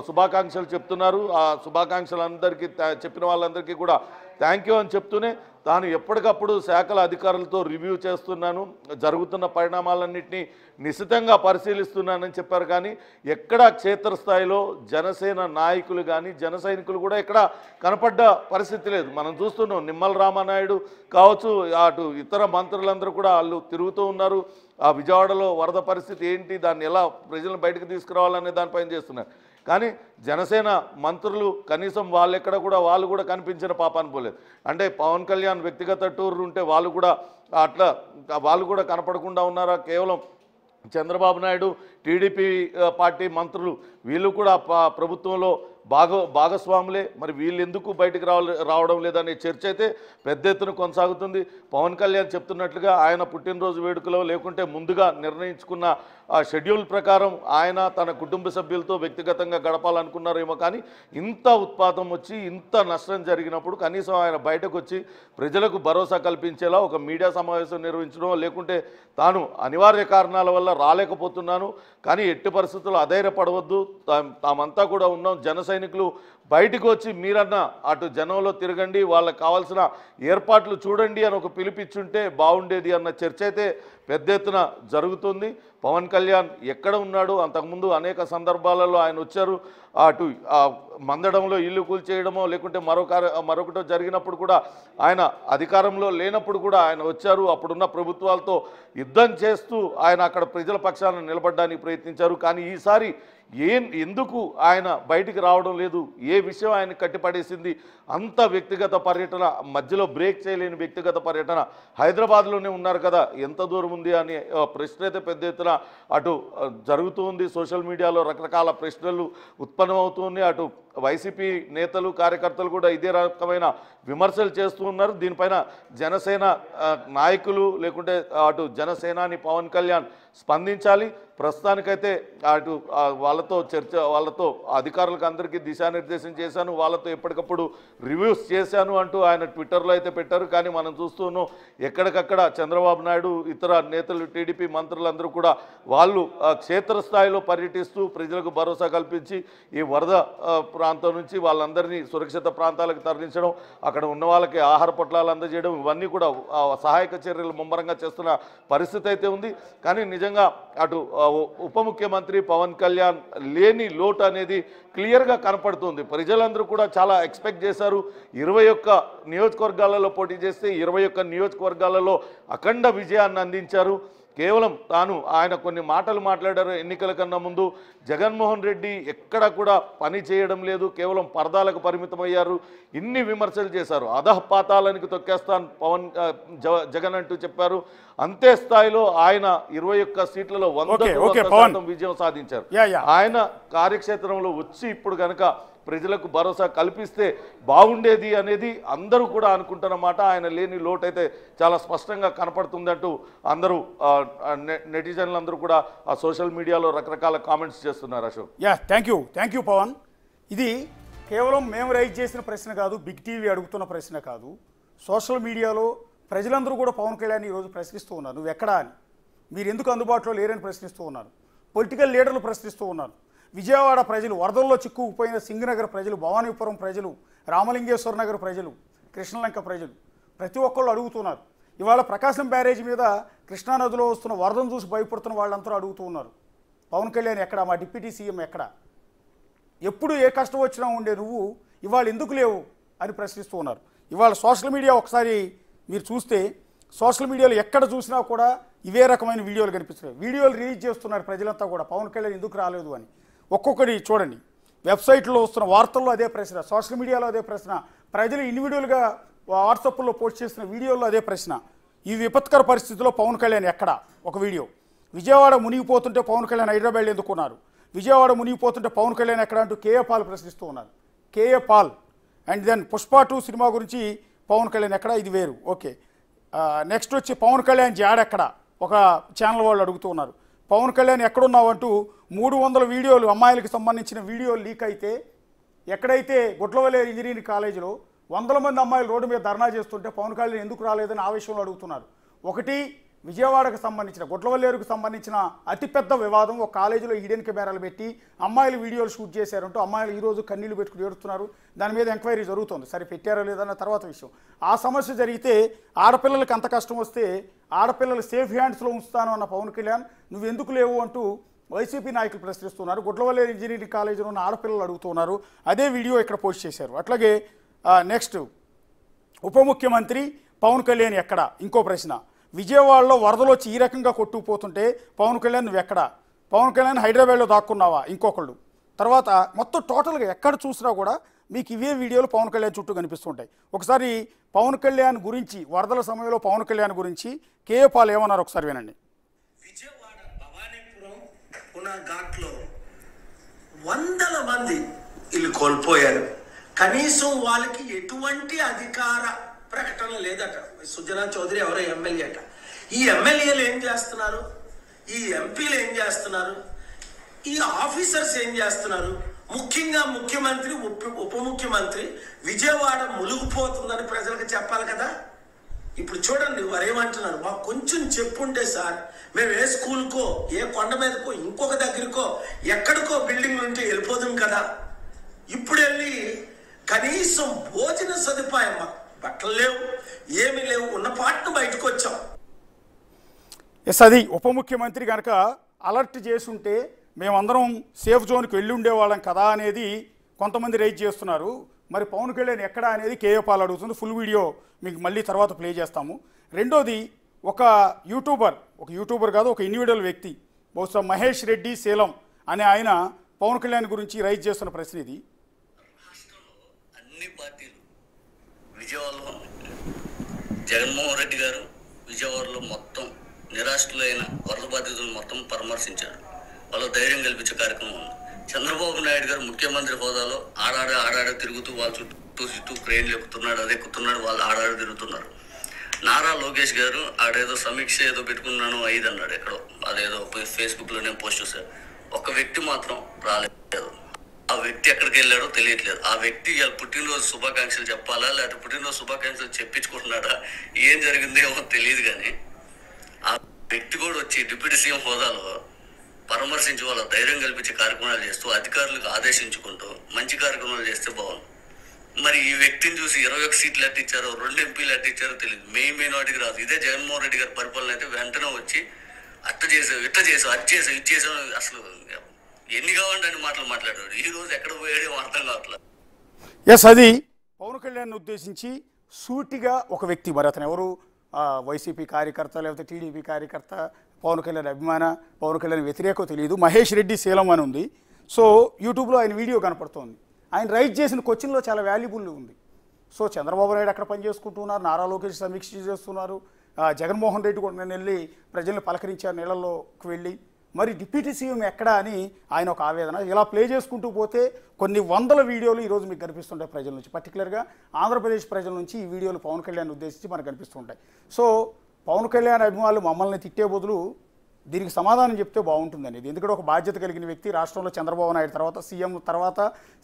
శుభాకాంక్షలు చెప్తున్నారు. ఆ శుభాకాంక్షలందరికీ చెప్పిన వాళ్ళందరికీ కూడా థ్యాంక్ యూ అని చెప్తూనే తాను ఎప్పటికప్పుడు శాఖల అధికారులతో రివ్యూ చేస్తున్నాను, జరుగుతున్న పరిణామాలన్నింటినీ నిశితంగా పరిశీలిస్తున్నానని చెప్పారు. కానీ ఎక్కడా క్షేత్రస్థాయిలో జనసేన నాయకులు కానీ జన సైనికులు కూడా ఎక్కడ కనపడ్డ పరిస్థితి లేదు. మనం చూస్తున్నాం, నిమ్మల రామానాయుడు కావచ్చు, అటు ఇతర మంత్రులందరూ కూడా వాళ్ళు తిరుగుతూ ఉన్నారు. ఆ విజయవాడలో వరద పరిస్థితి ఏంటి, దాన్ని ఎలా ప్రజలను బయటకు తీసుకురావాలనే దానిపైన చేస్తున్నారు. కానీ జనసేన మంత్రులు కనీసం వాళ్ళు కూడా కనిపించిన పాపాన్ని పోలేదు. అంటే పవన్ కళ్యాణ్ వ్యక్తిగత టూర్ ఉంటే వాళ్ళు కూడా కనపడకుండా ఉన్నారా? కేవలం చంద్రబాబు నాయుడు, టీడీపీ పార్టీ మంత్రులు వీళ్ళు కూడా ప్రభుత్వంలో భాగస్వాములే. మరి వీళ్ళు ఎందుకు బయటకు రావడం లేదనే చర్చ అయితే పెద్ద ఎత్తున కొనసాగుతుంది. పవన్ కళ్యాణ్ చెప్తున్నట్లుగా ఆయన పుట్టినరోజు వేడుకలో లేకుంటే ముందుగా నిర్ణయించుకున్న షెడ్యూల్ ప్రకారం ఆయన తన కుటుంబ సభ్యులతో వ్యక్తిగతంగా గడపాలనుకున్నారేమో. కానీ ఇంత ఉత్పాతం వచ్చి ఇంత నష్టం జరిగినప్పుడు కనీసం ఆయన బయటకు వచ్చి ప్రజలకు భరోసా కల్పించేలా ఒక మీడియా సమావేశం నిర్వహించడం, లేకుంటే తాను అనివార్య కారణాల వల్ల రాలేకపోతున్నాను కానీ ఎట్టి పరిస్థితుల్లో అధైర్యపడవద్దు, తామంతా కూడా ఉన్నాం, జన సైనికులు బయటకు వచ్చి మీరన్నా అటు జనంలో తిరగండి, వాళ్ళకి కావాల్సిన ఏర్పాట్లు చూడండి అని ఒక పిలిపిచ్చుంటే బాగుండేది అన్న చర్చ అయితే పెద్ద ఎత్తున జరుగుతుంది. పవన్ కళ్యాణ్ ఎక్కడ ఉన్నాడు? అంతకుముందు అనేక సందర్భాలలో ఆయన వచ్చారు. అటు మందడంలో ఇల్లు కూల్చేయడమో లేకుంటే మరొకటో జరిగినప్పుడు కూడా ఆయన అధికారంలో లేనప్పుడు కూడా ఆయన వచ్చారు. అప్పుడున్న ప్రభుత్వాలతో యుద్ధం చేస్తూ ఆయన అక్కడ ప్రజల పక్షాన నిలబడడానికి ప్రయత్నించారు. కానీ ఈసారి ఎందుకు ఆయన బయటికి రావడం లేదు? ఏ విషయం ఆయన కట్టిపడేసింది? అంత వ్యక్తిగత పర్యటన, మధ్యలో బ్రేక్ చేయలేని వ్యక్తిగత పర్యటన, హైదరాబాద్లోనే ఉన్నారు కదా, ఎంత దూరం ఉంది అని ప్రశ్న అయితే పెద్ద ఎత్తున అటు జరుగుతూ ఉంది. సోషల్ మీడియాలో రకరకాల ప్రశ్నలు ఉత్పన్నమవుతుంది. అటు వైసీపీ నేతలు కార్యకర్తలు కూడా ఇదే రకమైన విమర్శలు చేస్తూ ఉన్నారు. దీనిపైన జనసేన నాయకులు లేకుంటే అటు జనసేనాని పవన్ కళ్యాణ్ స్పందించాలి. ప్రస్తుతానికైతే అటు వాళ్ళతో అధికారులకు అందరికీ దిశానిర్దేశం చేశాను, వాళ్ళతో ఎప్పటికప్పుడు రివ్యూస్ చేశాను అంటూ ఆయన ట్విట్టర్లో అయితే పెట్టారు. కానీ మనం చూస్తున్నాం ఎక్కడికక్కడ చంద్రబాబు నాయుడు, ఇతర నేతలు, టీడీపీ మంత్రులందరూ కూడా వాళ్ళు క్షేత్రస్థాయిలో పర్యటిస్తూ ప్రజలకు భరోసా కల్పించి ఈ వరద ప్రాంతం నుంచి వాళ్ళందరినీ సురక్షిత ప్రాంతాలకు తరలించడం, అక్కడ ఉన్న వాళ్ళకి ఆహార పొట్లాలు అందజేయడం, ఇవన్నీ కూడా సహాయక చర్యలు ముమ్మరంగా చేస్తున్న పరిస్థితి అయితే ఉంది. కానీ నిజంగా అటు ఉప ముఖ్యమంత్రి పవన్ కళ్యాణ్ లేని లోటు అనేది క్లియర్గా కనపడుతుంది. ప్రజలందరూ కూడా చాలా ఎక్స్పెక్ట్ చేశారు. 21 నియోజకవర్గాలలో పోటీ చేస్తే 21 నియోజకవర్గాలలో అఖండ విజయాన్ని అందించారు. కేవలం ఆయన కొన్ని మాటలు మాట్లాడారు ఎన్నికల కన్నా ముందు. జగన్మోహన్ రెడ్డి ఎక్కడ కూడా పని చేయడం లేదు, కేవలం పరదాలకు పరిమితమయ్యారు, ఇన్ని విమర్శలు చేశారు. అధఃపాతాళానికి తొక్కేస్తాను జగన్ అంటూ చెప్పారు. అంతే స్థాయిలో ఆయన 21 సీట్లలో 100% విజయం సాధించారు. ఆయన కార్యక్షేత్రంలో వచ్చి ఇప్పుడు కనుక ప్రజలకు భరోసా కల్పిస్తే బాగుండేది అనేది అందరూ కూడా అనుకుంటున్నమాట. ఆయన లేని లోటు అయితే చాలా స్పష్టంగా కనపడుతుందంటూ అందరూ నెటిజన్లు అందరూ కూడా ఆ సోషల్ మీడియాలో రకరకాల కామెంట్స్ చేస్తున్నారు. Ashok, thank you Pawan. ఇది కేవలం మేము రైజ్ చేసిన ప్రశ్న కాదు, బిగ్ టీవీ అడుగుతున్న ప్రశ్న కాదు. సోషల్ మీడియాలో ప్రజలందరూ కూడా పవన్ కళ్యాణ్ ఈరోజు ప్రశ్నిస్తూ ఉన్నారు, నువ్వు ఎక్కడా అని, మీరు ఎందుకు అందుబాటులో లేరని ప్రశ్నిస్తూ ఉన్నారు. పొలిటికల్ లీడర్లు ప్రశ్నిస్తూ ఉన్నారు. విజయవాడ ప్రజలు, వరదల్లో చిక్కుకుపోయిన సింగనగర్ ప్రజలు, భవానీపురం ప్రజలు, రామలింగేశ్వర నగర్ ప్రజలు, కృష్ణలంక ప్రజలు ప్రతి ఒక్కళ్ళు అడుగుతున్నారు. ఇవాళ ప్రకాశం బ్యారేజ్ మీద కృష్ణానదిలో వస్తున్న వరదను చూసి భయపడుతున్న వాళ్ళందరూ అడుగుతూ ఉన్నారు, పవన్ కళ్యాణ్ ఎక్కడ, మా డిప్యూటీ సీఎం ఎక్కడ, ఎప్పుడు ఏ కష్టం వచ్చినా ఉండే నువ్వు ఇవాళ ఎందుకు లేవు అని ప్రశ్నిస్తూ ఉన్నారు. ఇవాళ సోషల్ మీడియా ఒకసారి మీరు చూస్తే సోషల్ మీడియాలో ఎక్కడ చూసినా కూడా ఇవే రకమైన వీడియోలు కనిపిస్తున్నాయి. వీడియోలు రిలీజ్ చేస్తున్నారు ప్రజలంతా కూడా, పవన్ కళ్యాణ్ ఎందుకు రాలేదు అని. ఒక్కొక్కటి చూడండి. వెబ్సైట్లో వస్తున్న వార్తల్లో అదే ప్రశ్న, సోషల్ మీడియాలో అదే ప్రశ్న, ప్రజలు ఇండివిజువల్గా వాట్సాప్లో పోస్ట్ చేసిన వీడియోల్లో అదే ప్రశ్న. ఈ విపత్కర పరిస్థితిలో పవన్ కళ్యాణ్ ఎక్కడ? ఒక వీడియో. విజయవాడ మునిగిపోతుంటే పవన్ కళ్యాణ్ హైదరాబాద్ ఎందుకున్నారు? విజయవాడ మునిగిపోతుంటే పవన్ కళ్యాణ్ ఎక్కడ అంటూ కేఏ పాల్ ప్రశ్నిస్తూ ఉన్నారు. K A Paul. And then Pushpa 2 cinema గురించి పవన్ కళ్యాణ్ ఎక్కడ? ఇది వేరు. ఓకే, నెక్స్ట్ వచ్చి పవన్ కళ్యాణ్ జాడ ఎక్కడ? ఒక ఛానల్ వాళ్ళు అడుగుతూ ఉన్నారు. పవన్ కళ్యాణ్ ఎక్కడున్నావు అంటూ 300 వీడియోలు, అమ్మాయిలకు సంబంధించిన వీడియోలు లీక్ అయితే, ఎక్కడైతే గుట్లవల్లేరు ఇంజనీరింగ్ కాలేజీలో 100 మంది అమ్మాయిలు రోడ్డు మీద ధర్నా చేస్తుంటే పవన్ కళ్యాణ్ ఎందుకు రాలేదని ఆ విషయంలో అడుగుతున్నారు. ఒకటి, విజయవాడకు సంబంధించిన, గుట్లవల్లేరుకు సంబంధించిన అతిపెద్ద వివాదం. ఒక కాలేజీలో హిడెన్ కెమెరాలు పెట్టి అమ్మాయిలు వీడియోలు షూట్ చేశారంటూ అమ్మాయిలు ఈరోజు కన్నీళ్లు పెట్టుకుని ఏడుస్తున్నారు. దాని మీద ఎంక్వైరీ జరుగుతుంది. సరే పెట్టారో లేదన్న తర్వాత విషయం. ఆ సమస్య జరిగితే ఆడపిల్లలకి అంత కష్టం వస్తే ఆడపిల్లలు సేఫ్ హ్యాండ్స్లో ఉంచుతాను అన్న పవన్ కళ్యాణ్ నువ్వెందుకు లేవు అంటూ వైసీపీ నాయకులు ప్రశ్నిస్తున్నారు. గుట్లవల్లేరు ఇంజనీరింగ్ కాలేజీలో ఉన్న ఆడపిల్లలు అడుగుతున్నారు. అదే వీడియో ఇక్కడ పోస్ట్ చేశారు. అట్లాగే నెక్స్ట్, ఉప ముఖ్యమంత్రి పవన్ కళ్యాణ్ ఎక్కడ? ఇంకో ప్రశ్న. విజయవాడలో వరదలు వచ్చి ఈ రకంగా కొట్టుకుపోతుంటే పవన్ కళ్యాణ్ నువ్వు ఎక్కడ? పవన్ కళ్యాణ్ హైదరాబాద్లో దాక్కున్నావా? ఇంకొకళ్ళు. తర్వాత మొత్తం టోటల్గా ఎక్కడ చూసినా కూడా మీకు ఇవే వీడియోలు పవన్ కళ్యాణ్ చుట్టూ కనిపిస్తుంటాయి. ఒకసారి పవన్ కళ్యాణ్ గురించి, వరదల సమయంలో పవన్ కళ్యాణ్ గురించి కేఏ పాల్ ఏమన్నారు ఒకసారి వినండి. విజయవాడ భవానీపురం ఘాట్లో 100 మంది ఇల్లు కోల్పోయారు. కనీసం వాళ్ళకి ఎటువంటి అధికార ప్రకటన లేదట. సుజనా చౌదరి ఎవరో ఎమ్మెల్యే అట. ఈ ఎమ్మెల్యేలు ఏం చేస్తున్నారు? ఈ ఎంపీలు ఏం చేస్తున్నారు? ఈ ఆఫీసర్స్ ఏం చేస్తున్నారు? ముఖ్యంగా ముఖ్యమంత్రి, ఉప ముఖ్యమంత్రి విజయవాడ మునిగిపోతుందని ప్రజలకు చెప్పాలి కదా. ఇప్పుడు చూడండి వారు ఏమంటున్నారు, మాకు కొంచెం చెప్పుంటే సార్ మేము ఏ స్కూల్కో, ఏ కొండ మీదకో, ఇంకొక దగ్గరకో, ఎక్కడికో బిల్డింగ్లు ఉంటే వెళ్ళిపోదాం కదా. ఇప్పుడు వెళ్ళి కనీసం భోజన సదుపాయం, బట్టలు లేవు, ఏమి లేవు, ఉన్న పాటను బయటకు వచ్చాం. ఎస్, అది ఉప ముఖ్యమంత్రి కనుక అలర్ట్ చేసుంటే మేమందరం సేఫ్ జోన్కి వెళ్ళి ఉండేవాళ్ళం కదా అనేది కొంతమంది రైజ్ చేస్తున్నారు. మరి పవన్ కళ్యాణ్ ఎక్కడా అనేది కేఏ పాల్ అడుగుతుంది. ఫుల్ వీడియో మీకు మళ్ళీ తర్వాత ప్లే చేస్తాము. రెండోది, ఒక యూట్యూబర్ కాదు, ఒక ఇండివిజువల్ వ్యక్తి, బహుశా మహేష్ రెడ్డి సేలం అనే ఆయన పవన్ కళ్యాణ్ గురించి రైజ్ చేస్తున్న ప్రశ్న ఇది. అన్ని పార్టీలు విజయవాడలో జగన్మోహన్ రెడ్డి గారు విజయవాడలో మొత్తం నిరాశ్రులైన వరద బాధితులను మొత్తం పరామర్శించారు. వాళ్ళు ధైర్యం కల్పించే కార్యక్రమం ఉంది. చంద్రబాబు నాయుడు గారు ముఖ్యమంత్రి హోదాలో ఆడాడ తిరుగుతూ వాళ్ళ చుట్టూ క్రెయిన్లు ఎక్కుతున్నాడు, అదే ఎక్కుతున్నాడు, వాళ్ళు ఆడాడ తిరుగుతున్నారు. నారా లోకేష్ గారు ఆడేదో సమీక్ష ఏదో పెట్టుకున్నాను 5 అన్నాడు ఎక్కడో, అదేదో ఫేస్బుక్లో నేను పోస్ట్ చేశాను. ఒక వ్యక్తి మాత్రం రాలేదు. ఆ వ్యక్తి ఎక్కడికి వెళ్ళాడో తెలియట్లేదు. ఆ వ్యక్తి పుట్టినరోజు శుభాకాంక్షలు చెప్పాలా, లేకపోతే పుట్టినరోజు శుభాకాంక్షలు చెప్పించుకుంటున్నాడా, ఏం జరిగిందేమో తెలియదు. కానీ ఆ వ్యక్తి కూడా వచ్చి డిప్యూటీ సీఎం హోదాలో పరామర్శించి వాళ్ళ ధైర్యం కల్పించే కార్యక్రమాలు చేస్తూ అధికారులకు ఆదేశించుకుంటూ మంచి కార్యక్రమాలు చేస్తే బాగుంది. మరి ఈ వ్యక్తిని చూసి 21 సీట్లు అట్టించారో, 2 ఎంపీలు అట్టించారో తెలియదు. మెయిన్ వాటికి రాదు. ఇదే జగన్మోహన్ రెడ్డి గారి పరిపాలన అయితే వెంటనే వచ్చి అట్ట చేసావు, ఇట్ట చేసావు, అది చేసావు, ఇది చేసావు, అసలు ఎన్ని కావాలంటే అన్ని మాటలు మాట్లాడాడు. ఈ రోజు ఎక్కడ పోయాడో అర్థం కావట్లేదు. ఎస్, అది పవన్ కళ్యాణ్ ఉద్దేశించి సూటిగా ఒక వ్యక్తి, మరి అతను ఎవరు? వైసీపీ కార్యకర్త, లేకపోతే టీడీపీ కార్యకర్త, పవన్ కళ్యాణ్ అభిమాన, పవన్ కళ్యాణ్ వ్యతిరేకో తెలియదు. మహేష్ రెడ్డి సేలం అని ఉంది. సో యూట్యూబ్లో ఆయన వీడియో కనపడుతోంది. ఆయన రైజ్ చేసిన క్వశ్చన్లో చాలా వాల్యుబుల్ ఉంది. సో చంద్రబాబు నాయుడు అక్కడ పనిచేసుకుంటున్నారు, నారా లోకేష్ సమీక్ష చేస్తున్నారు, జగన్మోహన్ రెడ్డి కూడా నేను వెళ్ళి ప్రజల్ని పలకరించారు నీళ్ళల్లోకి వెళ్ళి. మరి డిప్యూటీ సీఎం ఎక్కడా అని ఆయన ఒక ఆవేదన. ఇలా ప్లే చేసుకుంటూ పోతే కొన్ని వందల వీడియోలు ఈరోజు మీకు కనిపిస్తుంటాయి ప్రజల నుంచి, పర్టికులర్గా ఆంధ్రప్రదేశ్ ప్రజల నుంచి ఈ వీడియోలు పవన్ కళ్యాణ్ ఉద్దేశించి మనకు కనిపిస్తుంటాయి. సో పవన్ కళ్యాణ్ అభిమానులు మమ్మల్ని తిట్టే బదులు దీనికి సమాధానం చెప్తే బాగుంటుందని. ఎందుకంటే ఒక బాధ్యత కలిగిన వ్యక్తి, రాష్ట్రంలో చంద్రబాబు నాయుడు తర్వాత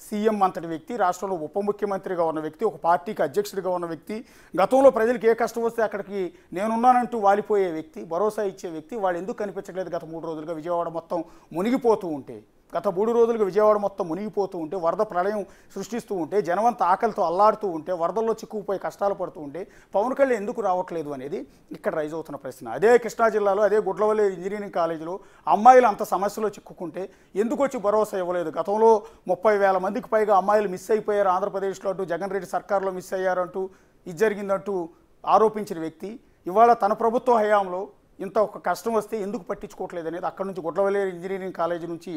సీఎం అంతటి వ్యక్తి, రాష్ట్రంలో ఉప ముఖ్యమంత్రిగా ఉన్న వ్యక్తి, ఒక పార్టీకి అధ్యక్షుడిగా ఉన్న వ్యక్తి, గతంలో ప్రజలకు ఏ కష్టం వస్తే అక్కడికి నేనున్నానంటూ వాలిపోయే వ్యక్తి, భరోసా ఇచ్చే వ్యక్తి, వాళ్ళు ఎందుకు కనిపించట్లేదు? గత 3 రోజులుగా విజయవాడ మొత్తం మునిగిపోతూ ఉంటే, వరద ప్రళయం సృష్టిస్తూ ఉంటే, జనమంతా ఆకలితో అల్లాడుతూ ఉంటే, వరదల్లో చిక్కుకుపోయి కష్టాలు పడుతూ ఉంటే పవన్ కళ్యాణ్ ఎందుకు రావట్లేదు అనేది ఇక్కడ రైజ్ అవుతున్న ప్రశ్న. అదే కృష్ణా జిల్లాలో, అదే గుట్లవల్లేరు ఇంజనీరింగ్ కాలేజీలో అమ్మాయిలు అంత సమస్యలో చిక్కుకుంటే ఎందుకు వచ్చి భరోసా ఇవ్వలేదు? గతంలో 30,000 మందికి పైగా అమ్మాయిలు మిస్ అయిపోయారు ఆంధ్రప్రదేశ్లో అంటూ, జగన్ రెడ్డి సర్కార్లో మిస్ అయ్యారంటూ, ఇది జరిగిందంటూ ఆరోపించిన వ్యక్తి ఇవాళ తన ప్రభుత్వ హయాంలో ఇంత ఒక కష్టం వస్తే ఎందుకు పట్టించుకోవట్లేదు అనేది అక్కడ నుంచి గుడ్లవల్లేరు ఇంజనీరింగ్ కాలేజీ నుంచి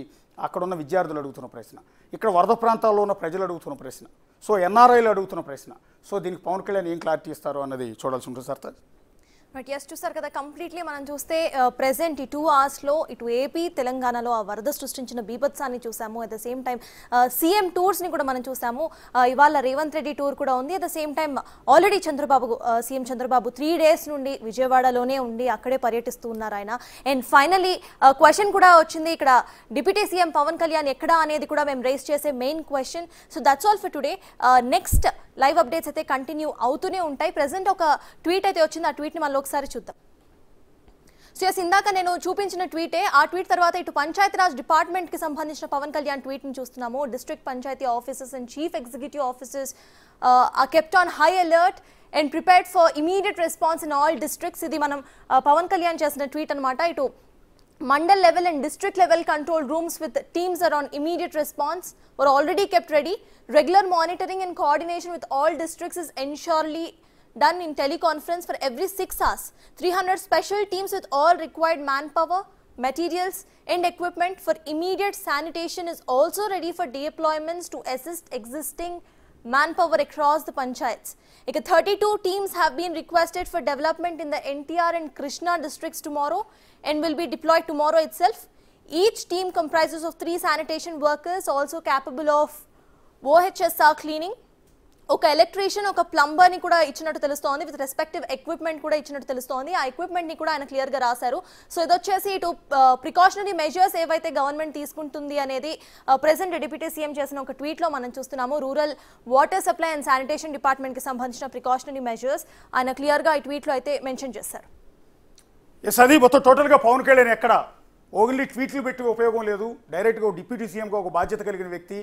అక్కడ ఉన్న విద్యార్థులు అడుగుతున్న ప్రశ్న, ఇక్కడ వరద ప్రాంతాల్లో ఉన్న ప్రజలు అడుగుతున్న ప్రశ్న, సో ఎన్ఆర్ఐలు అడుగుతున్న ప్రశ్న. సో దీనికి పవన్ కళ్యాణ్ ఏం క్లారిటీ ఇస్తారో అన్నది చూడాల్సి ఉంటుంది సార్. బట్ ఎస్ చూసారు కదా, కంప్లీట్లీ మనం చూస్తే ప్రెసెంట్ ఈ 2 అవర్స్లో ఇటు ఏపీ తెలంగాణలో ఆ వరద సృష్టించిన బీభత్సాన్ని చూసాము. At the same time CM టూర్స్ని కూడా మనం చూసాము. ఇవాళ రేవంత్ రెడ్డి టూర్ కూడా ఉంది. At the same time already CM Chandrababu 3 days నుండి విజయవాడలోనే ఉండి అక్కడే పర్యటిస్తూ ఉన్నారు ఆయన. అండ్ ఫైనలీ క్వశ్చన్ కూడా వచ్చింది ఇక్కడ, డిప్యూటీ సీఎం పవన్ కళ్యాణ్ ఎక్కడా అనేది కూడా మేము రేస్ చేసే main question. So that's all for today. Next live updates అయితే కంటిన్యూ అవుతూనే ఉంటాయి. ప్రెసెంట్ ఒక ట్వీట్ అయితే వచ్చింది, ఆ ట్వీట్ని మళ్ళీ ఒకసారి చూద్దాం. సో ఎస్, ఇందాక నేను చూపించిన ట్వీటే, ఆ ట్వీట్ తర్వాత ఇటు పంచాయతీరాజ్ డిపార్ట్మెంట్కి సంబంధించిన పవన్ కళ్యాణ్ ట్వీట్ని చూస్తున్నాము. District panchayat officers and chief executive officers are kept on high alert and prepared for immediate response in all districts. ఇది మనం పవన్ కళ్యాణ్ చేసిన ట్వీట్ అనమాట. ఇటు mandal level and district level control rooms with teams are on immediate response were already kept ready. Regular monitoring and coordination with all districts is ensurely done in teleconference for every 6 hours. 300 special teams with all required manpower, materials and equipment for immediate sanitation is also ready for deployments to assist existing manpower across the panchayats. 32 teams have been requested for development in the NTR and Krishna districts tomorrow and will be deployed tomorrow itself. Each team comprises of 3 sanitation workers also capable of OHSR cleaning. ఒక ఎలక్ట్రీషియన్, ఒక ప్లంబర్ని కూడా ఇచ్చినట్టు తెలుస్తోంది, విత్ రెస్పెక్టివ్ ఎక్విప్మెంట్ కూడా ఇచ్చినట్టు తెలుస్తోంది. ఆ ఎక్విప్మెంట్ని కూడా ఆయన క్లియర్గా రాశారు. సో ఇది వచ్చేసి ఇటు ప్రికాషనరీ మెజర్స్ ఏవైతే గవర్నమెంట్ తీసుకుంటుంది అనేది ప్రెసెంట్ డిప్యూటీ సీఎం చేసిన ఒక ట్వీట్లో మనం చూస్తున్నాము. Rural water supply and sanitation డిపార్ట్మెంట్కి సంబంధించిన ప్రికాషనరీ మెజర్స్ ఆయన క్లియర్గా ఈ ట్వీట్లో అయితే మెన్షన్ చేశారు. ఎస్, అది మొత్తం టోటల్గా పవన్ కళ్యాణ్ ఎక్కడ ఓన్లీ ట్వీట్లు పెట్టి ఉపయోగం లేదు. డైరెక్ట్గా డిప్యూటీ సీఎంగా ఒక బాధ్యత కలిగిన వ్యక్తి,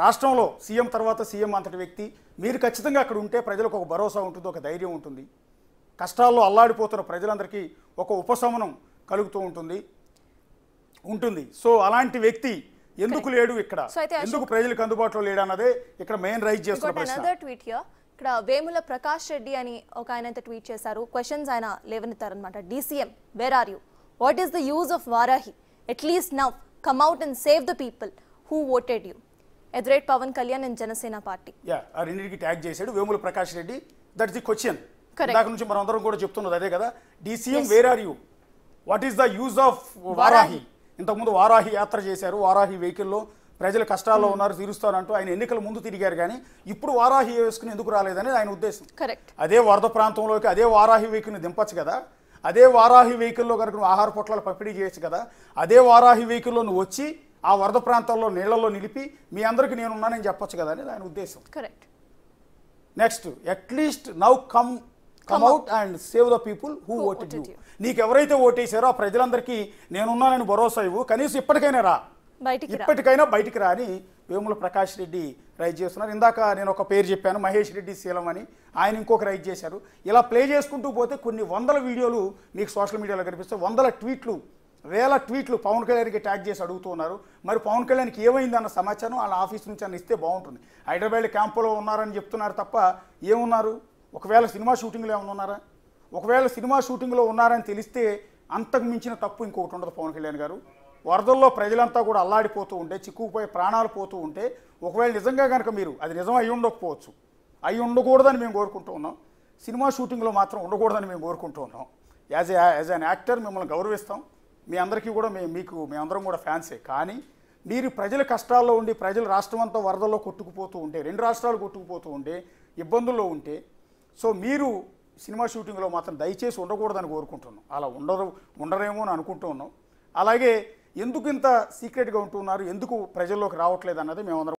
రాష్ట్రంలో సీఎం తర్వాత సీఎం అంతటి వ్యక్తి. మీరు ఖచ్చితంగా అక్కడ ఉంటే ప్రజలకు ఒక భరోసా ఉంటుంది, ఒక ధైర్యం ఉంటుంది, కష్టాల్లో అల్లాడిపోతున్న ప్రజలందరికీ ఒక ఉపశమనం కలుగుతూ ఉంటుంది. సో అలాంటి వ్యక్తి ఎందుకు లేడు ఇక్కడ, ఎందుకు ప్రజలకు అందుబాటులో లేడు అన్నదే ఇక్కడ మెయిన్ రైజ్ చేస్తున్న ప్రశ్న. ఇక్కడ వేముల ప్రకాష్ రెడ్డి అని ఒక ఆయన అయితే ట్వీట్ చేశారు. క్వశ్చన్స్ ఆయన లేవనెత్తారనమాట. DCM, where are you? What is the use of Varahi? At least now come out and save the people who voted you. ఎదురేట్ పవన్ కళ్యాణ్ అండ్ జనసేన పార్టీ. ఆ రెండింటికి ట్యాగ్ చేశాడు Vemula Prakash Reddy. That's the question. దాకా నుంచి మనం అందరం కూడా చెప్తున్నది అదే కదా. DCM, where are you? What is the use of Varahi? ఇంతకుముందు వారాహి యాత్ర చేశారు, వారాహి వెహికల్లో ప్రజలు కష్టాల్లో ఉన్నారు తీరుస్తానంటూ ఆయన ఎన్నికల ముందు తిరిగారు. కానీ ఇప్పుడు వారాహి వేసుకుని ఎందుకు రాలేదనేది ఆయన ఉద్దేశం. అదే వరద ప్రాంతంలోకి అదే వారాహి వెహికల్ని దింపచ్చు కదా, అదే వారాహి వెహికల్లో కనుక నువ్వు ఆహార పొట్లాలు పంపిణీ చేయొచ్చు కదా, అదే వారాహి వెహికల్లో నువ్వు వచ్చి ఆ వరద ప్రాంతాల్లో నీళ్లలో నిలిపి మీ అందరికీ నేనున్నానని చెప్పొచ్చు కదా అనేది ఆయన ఉద్దేశం. Next, at least now come out and save the people who voted you. నీకు ఎవరైతే ఓటేసారో ఆ ప్రజలందరికీ నేనున్నానని భరోసా ఇవ్వు, కనీసం ఇప్పటికైనా బయటికి రా అని వేముల ప్రకాష్ రెడ్డి రైజ్ చేస్తున్నారు. ఇందాక నేను ఒక పేరు చెప్పాను, మహేష్ రెడ్డి శీలం అని, ఆయన ఇంకొక రైజ్ చేశారు. ఇలా ప్లే చేసుకుంటూ పోతే కొన్ని వందల వీడియోలు మీకు సోషల్ మీడియాలో కనిపిస్తాయి, వందల ట్వీట్లు, వేల ట్వీట్లు పవన్ కళ్యాణ్కి ట్యాగ్ చేసి అడుగుతున్నారు. మరి పవన్ కళ్యాణ్కి ఏమైందన్న సమాచారం వాళ్ళ ఆఫీస్ నుంచి అన్న ఇస్తే బాగుంటుంది. హైదరాబాద్ క్యాంపులో ఉన్నారని చెప్తున్నారు తప్ప ఏమున్నారు? ఒకవేళ సినిమా షూటింగ్లో ఏమైనా ఉన్నారా? ఒకవేళ సినిమా షూటింగ్లో ఉన్నారని తెలిస్తే అంతకు మించిన తప్పు ఇంకొకటి ఉండదు పవన్ కళ్యాణ్ గారు. వరదల్లో ప్రజలంతా కూడా అల్లాడిపోతూ ఉంటే, చిక్కుకుపోయి ప్రాణాలు పోతూ ఉంటే, ఒకవేళ నిజంగా కనుక మీరు అది నిజం అయి ఉండకపోవచ్చు, అయి ఉండకూడదని మేము కోరుకుంటూ ఉన్నాం. సినిమా షూటింగ్లో మాత్రం ఉండకూడదని మేము కోరుకుంటూ ఉన్నాం. యాజ్ అన్ యాక్టర్ మిమ్మల్ని గౌరవిస్తాం, మీ అందరికీ కూడా మేమందరం కూడా ఫ్యాన్సే. కానీ మీరు ప్రజల కష్టాల్లో ఉండి, ప్రజలు రాష్ట్రం అంతా వరదల్లో కొట్టుకుపోతూ ఉంటే, 2 రాష్ట్రాలు కొట్టుకుపోతూ ఉంటే, ఇబ్బందుల్లో ఉంటే, సో మీరు సినిమా షూటింగ్లో మాత్రం దయచేసి ఉండకూడదని కోరుకుంటున్నాం. అలా ఉండరేమో అని అనుకుంటూ ఉన్నాం. అలాగే ఎందుకు ఇంత సీక్రెట్గా ఉంటున్నారు, ఎందుకు ప్రజల్లోకి రావట్లేదు అన్నది మేమందరం